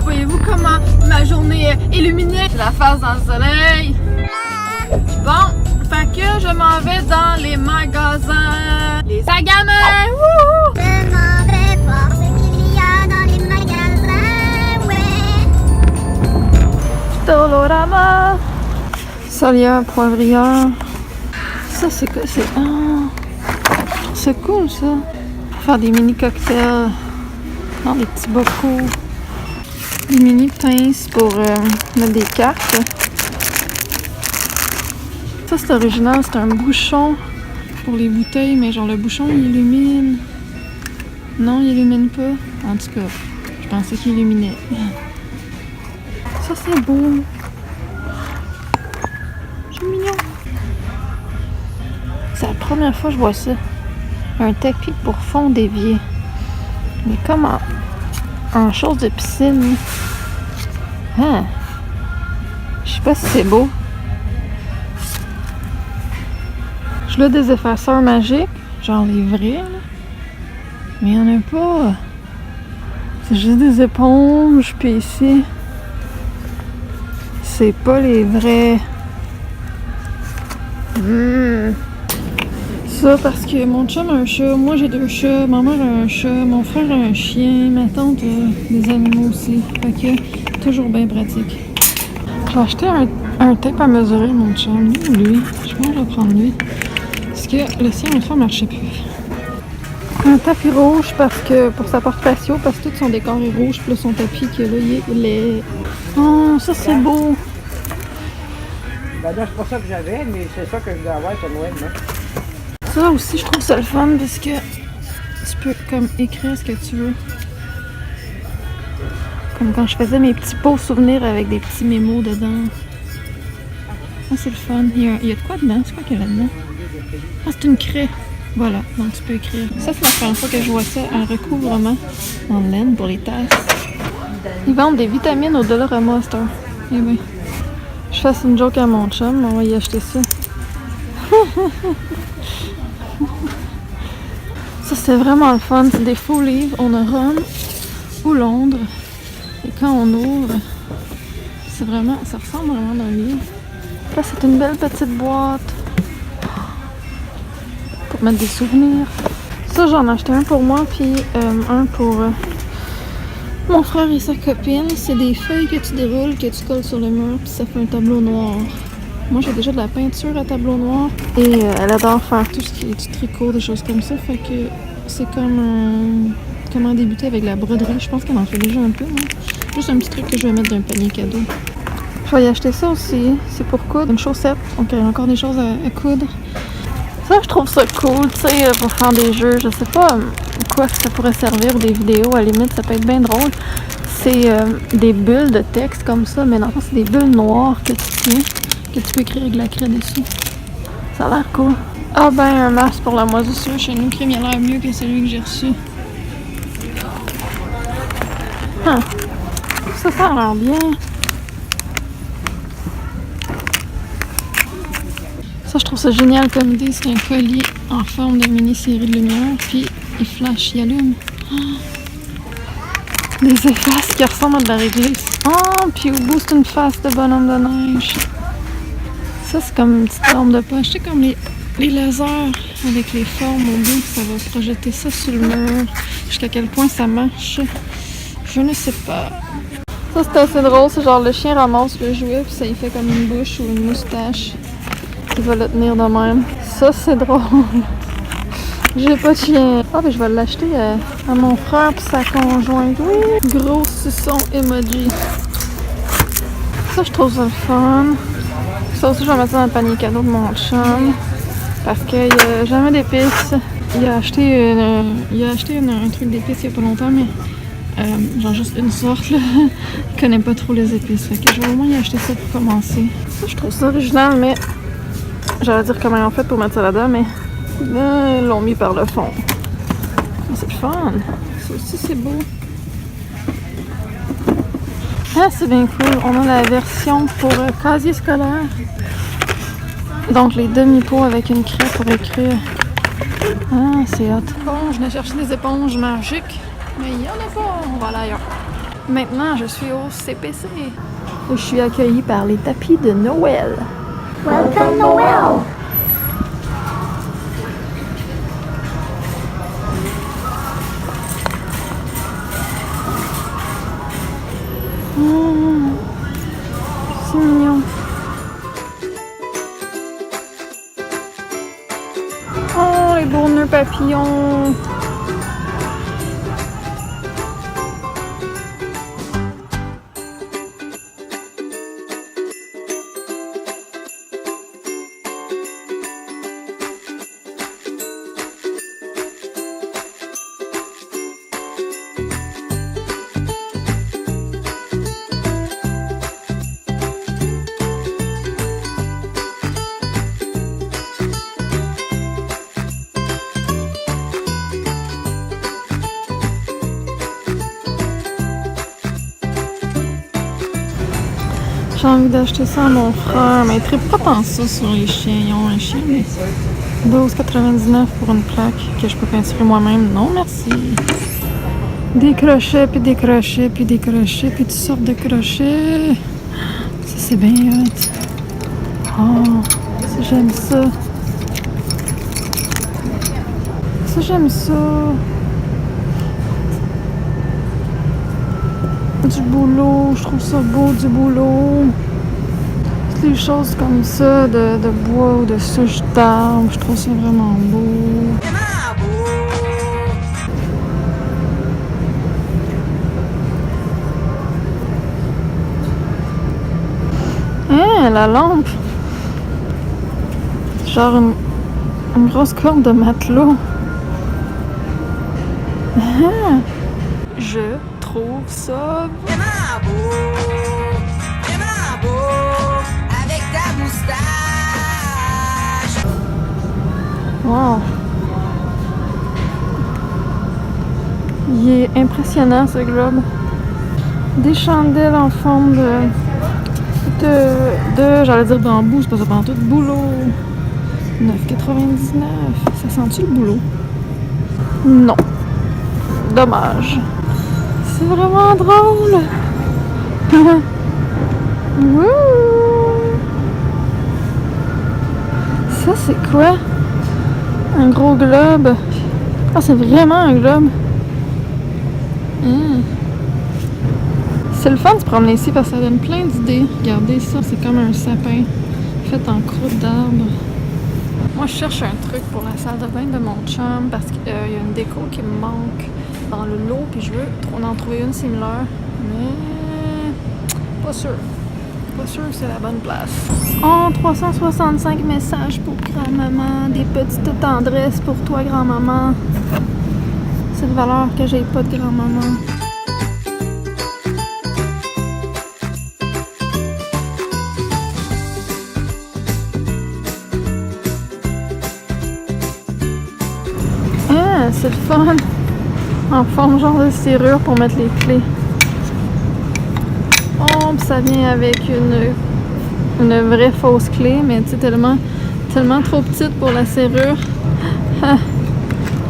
voyez-vous comment ma journée est illuminée? J'ai la face dans le soleil. Bon, fait que je m'en vais dans les magasins. Les Sagamins! Wouhou! Je demanderai voir ce qu'il y a dans les magasins, ouais. Dolorama! Salière, poivrière. Ça, c'est quoi? C'est cool, ça. Pour faire des mini cocktails dans des petits bocaux. Des mini pinces pour mettre des cartes. Ça, c'est original. C'est un bouchon pour les bouteilles, mais genre le bouchon, il illumine. Non, il illumine pas. En tout cas, je pensais qu'il illuminait. Ça, c'est beau. C'est mignon. C'est la première fois que je vois ça. Un tapis pour fond d'évier. Mais comme en chose de piscine. Hein? Je sais pas si c'est beau. Je l'ai des effaceurs magiques, genre les vrais, là. Mais il y en a pas. C'est juste des éponges, puis ici, c'est pas les vrais. Ça parce que mon chum a un chat, moi j'ai 2 chats, ma mère a un chat, mon frère a un chien, ma tante a des animaux aussi. Fait que toujours bien pratique. J'ai acheté un tape à mesurer, mon chum, lui. Je pense que je vais prendre lui. Parce que le sien, une fois, marchait plus. Un tapis rouge parce que pour sa porte patio, parce que tout son décor est rouge, puis là, son tapis que là, il est. Oh, ça c'est beau! Ben là, c'est pas ça que j'avais, mais c'est ça que je dois avoir pour Noël, moi. Ça aussi, je trouve ça le fun parce que tu peux comme écrire ce que tu veux. Comme quand je faisais mes petits pots souvenirs avec des petits mémos dedans. Ah, c'est le fun. Il y a de quoi dedans? C'est quoi qu'il y a là-dedans? Ah, c'est une craie. Voilà, donc tu peux écrire. Ça, c'est la première fois que je vois ça, un recouvrement en laine pour les tasses. Ils vendent des vitamines au Dollarama à cette heure. Eh bien, je fasse une joke à mon chum, on va y acheter ça. Ça, c'est vraiment le fun. C'est des faux livres. On a Rome ou Londres. Et quand on ouvre, c'est vraiment, ça ressemble vraiment à un livre. Là, c'est une belle petite boîte pour mettre des souvenirs. Ça, j'en ai acheté un pour moi, puis un pour mon frère et sa copine. C'est des feuilles que tu déroules, que tu colles sur le mur, puis ça fait un tableau noir. Moi, j'ai déjà de la peinture à tableau noir et elle adore faire tout ce qui est du tricot, des choses comme ça. Fait que c'est comme comment débuter avec la broderie. Je pense qu'elle en fait déjà un peu. Hein? Juste un petit truc que je vais mettre dans un panier cadeau. Je vais y acheter ça aussi. C'est pour coudre. Une chaussette. Donc, il y a encore des choses à coudre. Ça, je trouve ça cool, tu sais, pour faire des jeux. Je sais pas quoi ça pourrait servir, des vidéos. À la limite, ça peut être bien drôle. C'est des bulles de texte comme ça, mais dans le fond, c'est des bulles noires que tu tiens, que tu peux écrire avec de la craie dessus. Ça a l'air cool. Ah ben, un masque pour la moisissure chez nous, crème, il a l'air mieux que celui que j'ai reçu. Ça a l'air bien. Ça, je trouve ça génial comme idée. C'est un collier en forme de mini-série de lumière, puis il flash, il allume. Des effaces qui ressemblent à de la réglisse. Oh, puis au bout, c'est une face de bonhomme de neige. Ça, c'est comme une petite lampe de poche. Tu sais, comme les lasers avec les formes au bout, ça va projeter ça sur le mur. Jusqu'à quel point ça marche, je ne sais pas. Ça, c'est assez drôle. C'est genre le chien ramasse le jouet, puis ça y fait comme une bouche ou une moustache. Il va le tenir de même. Ça, c'est drôle. J'ai pas de chien. Ah, ben je vais l'acheter à mon frère puis sa conjointe. Oui! Gros suçon emoji. Ça, je trouve ça le fun. Ça aussi, je vais mettre ça dans le panier cadeau de mon chum. Parce qu'il n'y a jamais d'épices. Il a acheté un truc d'épices il y a pas longtemps, mais genre juste une sorte, là. Il connaît pas trop les épices. Fait que je vais au moins y acheter ça pour commencer. Ça, je trouve ça original, mais j'allais dire comment ils ont fait pour mettre ça là-dedans, mais ils l'ont mis par le fond. C'est le fun. Ça aussi, c'est beau. Ah, c'est bien cool. On a la version pour casier scolaire. Donc, les demi-pots avec une craie pour écrire. Ah, c'est hot. Bon, je venais chercher des éponges magiques, mais il y en a pas. On va aller ailleurs. Maintenant, je suis au CPC. Je suis accueillie par les tapis de Noël. Welcome Noel. C'est mignon. Oh, les beaux nœuds papillons. J'ai envie d'acheter ça à mon frère, mais il tripe pas tant ça sur les chiens. Ils ont un chien, mais 12,99 pour une plaque que je peux peinturer moi-même. Non, merci. Des crochets, puis des crochets, puis des crochets, puis toutes sortes de crochets. Ça, c'est bien hot. Oh, ça, j'aime ça. Ça, j'aime ça. Du boulot, je trouve ça beau, du boulot. Toutes les choses comme ça, de bois ou de souche d'arbre, je trouve ça vraiment beau. Hein, la lampe! Genre une grosse corde de matelot. Je trouve ça beau, avec ta moustache. wow. Il est impressionnant ce globe. Des chandelles en forme de j'allais dire bambou, c'est pas ça pantoute, boulot. 9,99. Ça sent-tu le boulot? Non. Dommage. C'est vraiment drôle. Wouh! Ça, c'est quoi? Un gros globe. Ah, c'est vraiment un globe. C'est le fun de se promener ici parce que ça donne plein d'idées. Regardez ça, c'est comme un sapin fait en croûte d'arbre. Moi, je cherche un truc pour la salle de bain de mon chum parce qu'il y a une déco qui me manque dans le lot, puis je veux en trouver une similaire, mais pas sûr. Pas sûr que c'est la bonne place. Oh, 365 messages pour grand-maman, des petites tendresses pour toi, grand-maman. C'est de valeur que j'ai pas de grand-maman. Ah, c'est le fun! En forme genre de serrure pour mettre les clés. Oh, pis ça vient avec une vraie fausse clé, mais tu sais, tellement trop petite pour la serrure.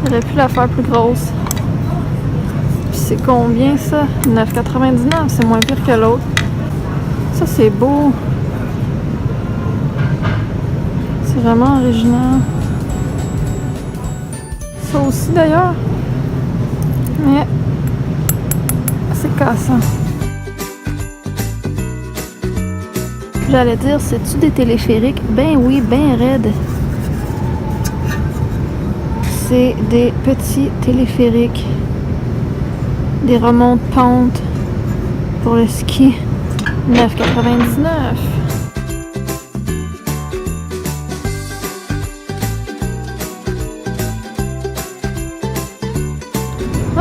J'aurais pu la faire plus grosse. Puis c'est combien ça? 9,99, c'est moins pire que l'autre. Ça, c'est beau. C'est vraiment original. Ça aussi d'ailleurs. Mais c'est cassant. J'allais dire, c'est-tu des téléphériques? Ben oui, ben raide. C'est des petits téléphériques. Des remontes-pentes pour le ski. 9,99.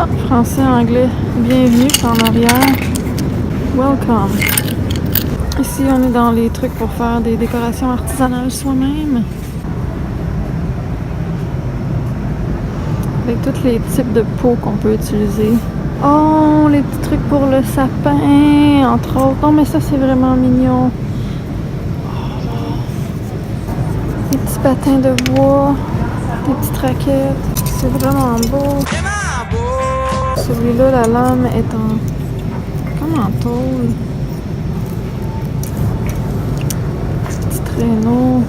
Ah, français, anglais. Bienvenue en arrière. Welcome. Ici, on est dans les trucs pour faire des décorations artisanales soi-même. Avec tous les types de pots qu'on peut utiliser. Oh, les petits trucs pour le sapin, entre autres. Non, mais ça, c'est vraiment mignon. Des petits patins de bois, des petites raquettes. C'est vraiment beau. Celui-là, la lame est en comme en tôle. Petit traîneau.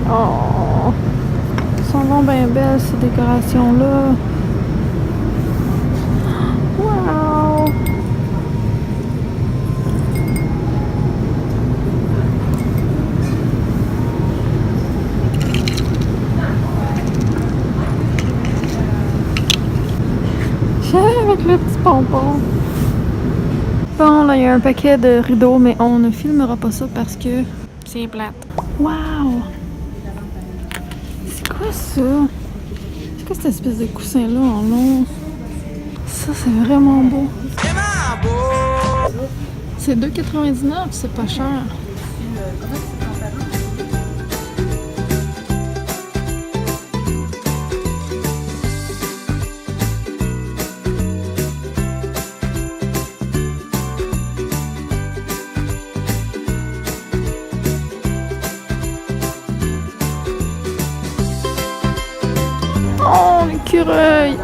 Oh! Elles sont vraiment bien belles ces décorations-là. Wow! Avec le petit pompon. Bon, là, il y a un paquet de rideaux, mais on ne filmera pas ça parce que c'est plate. Wow! C'est quoi ça? C'est quoi cette espèce de coussin-là en long? Ça, c'est vraiment beau. Vraiment beau. C'est 2,99, c'est pas cher. Oh, l'écureuil!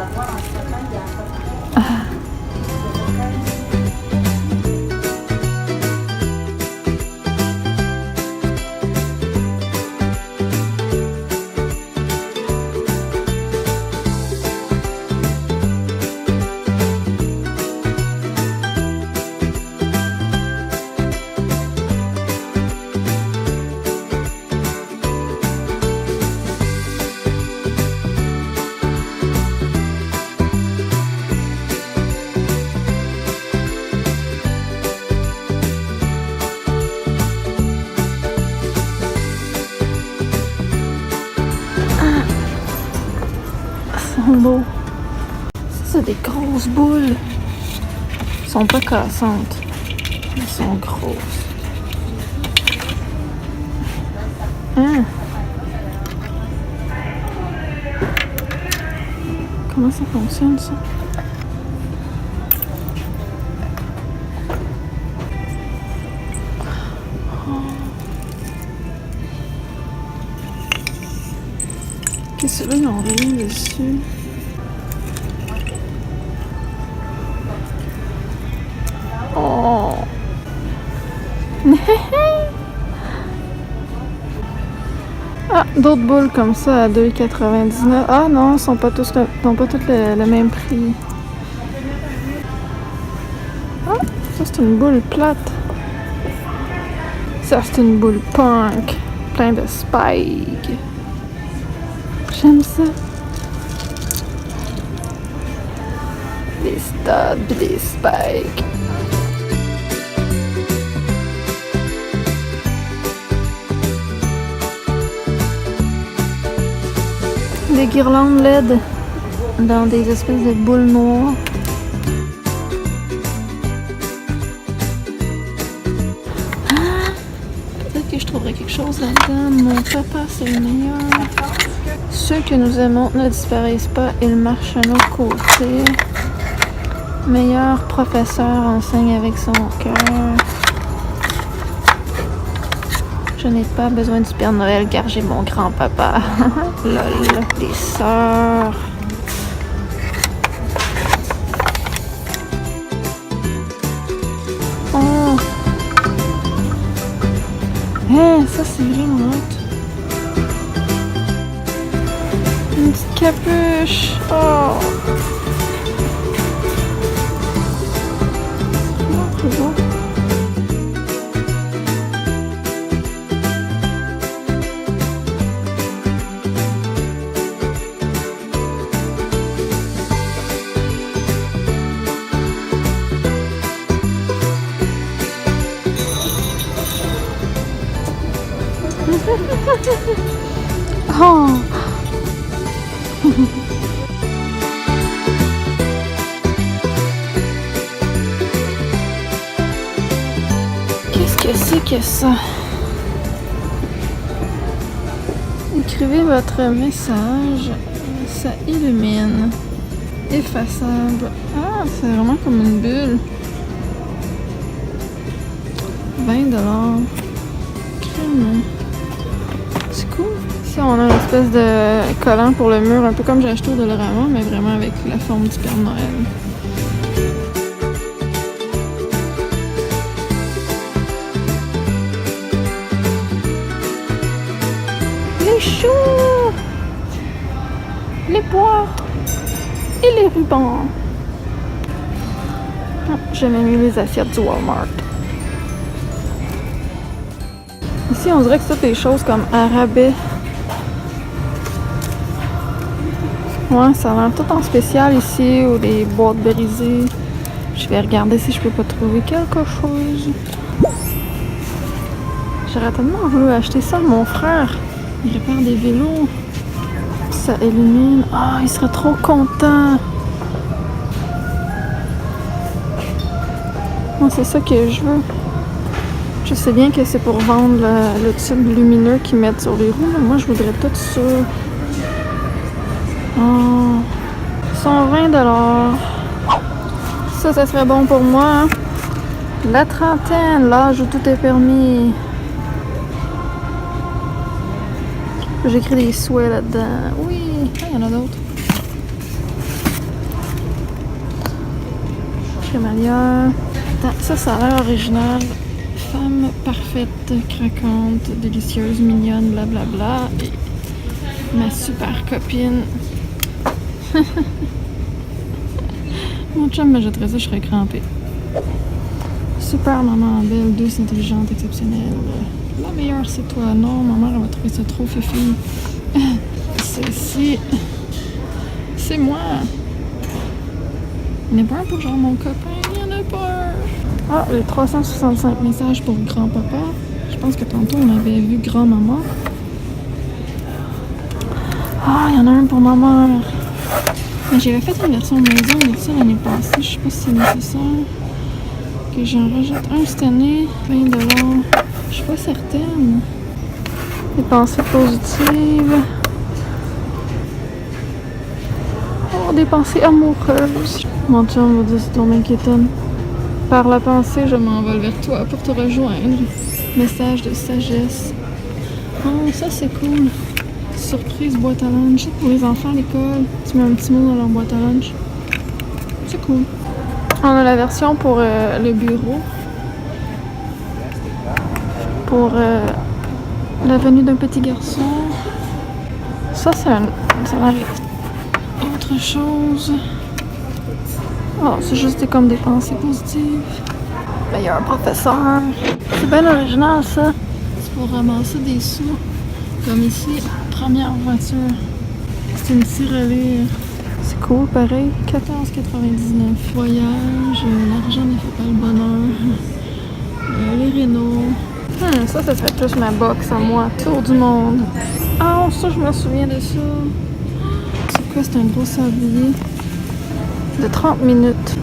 Beau. Ça, c'est des grosses boules. Elles sont pas cassantes. Elles sont grosses. Hein? Comment ça fonctionne, ça? Qu'est-ce que là, ils ont rien dessus? Oh! Ah, d'autres boules comme ça à 2,99. Ah non, ils sont pas tous le même prix. Ah, ça c'est une boule plate. Ça c'est une boule punk. Plein de spikes. J'aime ça. Des studs pis des spikes. Des guirlandes LED dans des espèces de boules noires. Peut-être que je trouverai quelque chose là-dedans. Mon papa, c'est le meilleur. Ceux que nous aimons ne disparaissent pas, ils marchent à nos côtés. Meilleur professeur enseigne avec son cœur. Je n'ai pas besoin du Père Noël car j'ai mon grand-papa. Lol, les sœurs. Oh! Hein, ça c'est vraiment hot. Une petite capuche. Oh! C'est beau. Oh! Qu'est-ce que c'est que ça? Écrivez votre message. Ça illumine. Effaçable. Ah, c'est vraiment comme une bulle. 20 $. Crème. C'est cool. Si Ça, on a une espèce de collant pour le mur, un peu comme j'ai acheté au Dollarama, mais vraiment avec la forme du Père Noël. Les choux! Les poires! Et les rubans! Ah, j'ai même mis les assiettes du Walmart. Ici, on dirait que c'est des choses comme à rabais. Ouais, ça a l'air tout en spécial ici, ou des boîtes brisées. Je vais regarder si je peux pas trouver quelque chose. J'aurais tellement voulu acheter ça de mon frère. Il répare des vélos. Ça illumine. Ah, il serait trop content. Moi, c'est ça que je veux. Je sais bien que c'est pour vendre le tube lumineux qu'ils mettent sur les roues, mais moi, je voudrais tout ça. Oh, 120 $. Ça serait bon pour moi. Hein? La trentaine, l'âge où tout est permis. J'écris des souhaits là-dedans. Oui, il y en a d'autres. Crémaillère. Attends, ça a l'air original. Femme parfaite, craquante, délicieuse, mignonne, blablabla. Et ma super copine. Mon chum me jetterait ça, je serais crampée. Super maman, belle, douce, intelligente, exceptionnelle. La meilleure, c'est toi. Non, ma mère, elle va trouver ça trop fifi. Celle-ci, c'est moi. Il n'y en a pas un pour genre mon copain, il n'y en a pas un. Ah, les 365 messages pour grand-papa. Je pense que tantôt, on avait vu grand-maman. Ah, il y en a un pour ma mère. Mais j'avais fait une version maison de ça l'année passée. Je sais pas si c'est nécessaire que j'en rajoute un cette année. 20 $. Je suis pas certaine. Des pensées positives. Oh, des pensées amoureuses. Mon chum va dire c'est ton inquiétonne. Par la pensée, je m'envole vers toi pour te rejoindre. Message de sagesse. Oh, ça c'est cool. Surprise boîte à lunch. Pour les enfants à l'école, tu mets un petit mot dans leur boîte à lunch. C'est cool. On a la version pour le bureau. Pour la venue d'un petit garçon. Ça, c'est autre chose. Oh, c'est juste comme des pensées positives. Ben, il y a un professeur. C'est bien original, ça. C'est pour ramasser des sous. Comme ici, première voiture. C'est une tirelire. C'est cool, pareil. 14,99. Voyage, l'argent ne fait pas le bonheur. Les rénaux. Ça serait plus ma box à moi. Tour du monde. Ah, ça, je me souviens de ça. C'est quoi? C'est un gros sablier de 30 minutes.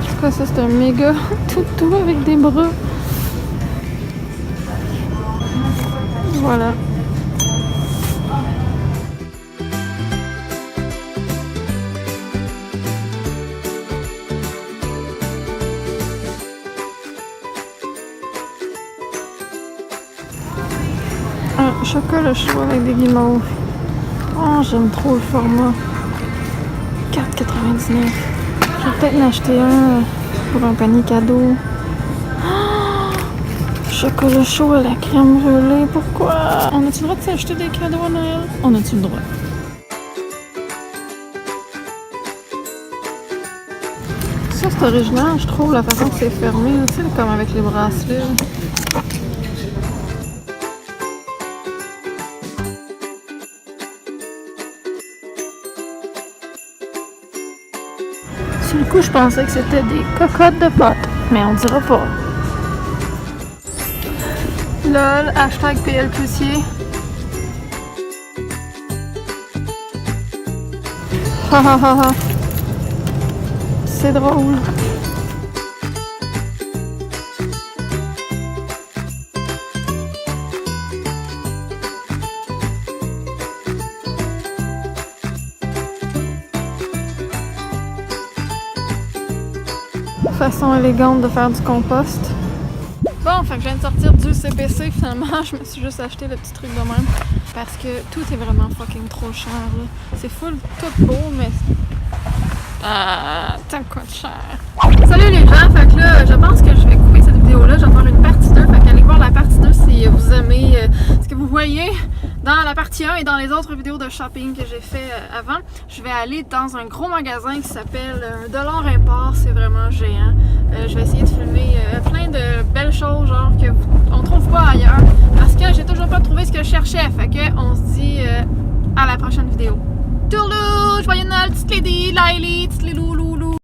C'est quoi ça? C'est un méga toutou avec des bras. Voilà. Un chocolat chaud avec des guimauves. Oh, j'aime trop le format. 4,99. Je vais peut-être en acheter un pour un panier cadeau. Oh, chocolat chaud à la crème brûlée. Pourquoi? On a-tu le droit de s'acheter des cadeaux à Noël? On a-tu le droit? Ça, c'est original, je trouve, la façon que c'est fermé. Tu sais, comme avec les bracelets. Sur le coup, je pensais que c'était des cocottes de potes, mais on dira pas. LOL, hashtag PL Poussier. Ha ha ha ha. C'est drôle. Façon élégante de faire du compost. Bon, fait que je viens de sortir du CPC finalement, je me suis juste acheté le petit truc de même. Parce que tout est vraiment fucking trop cher là. C'est full tout beau, mais... ça coûte cher. Salut les gens, fait que là, je pense que je vais couper cette vidéo-là, je vais faire une partie 2, fait qu'allez voir la partie 2 si vous aimez ce que vous voyez dans la partie 1 et dans les autres vidéos de shopping que j'ai fait avant. Je vais aller dans un gros magasin qui s'appelle $1 Import, c'est vraiment géant. Je vais essayer de filmer plein de belles choses, genre que on trouve pas ailleurs, parce que j'ai toujours pas trouvé ce que je cherchais, fait que on se dit à la prochaine vidéo. Tourlou, joyeux Noël, petite lady, Laili, petite loulou.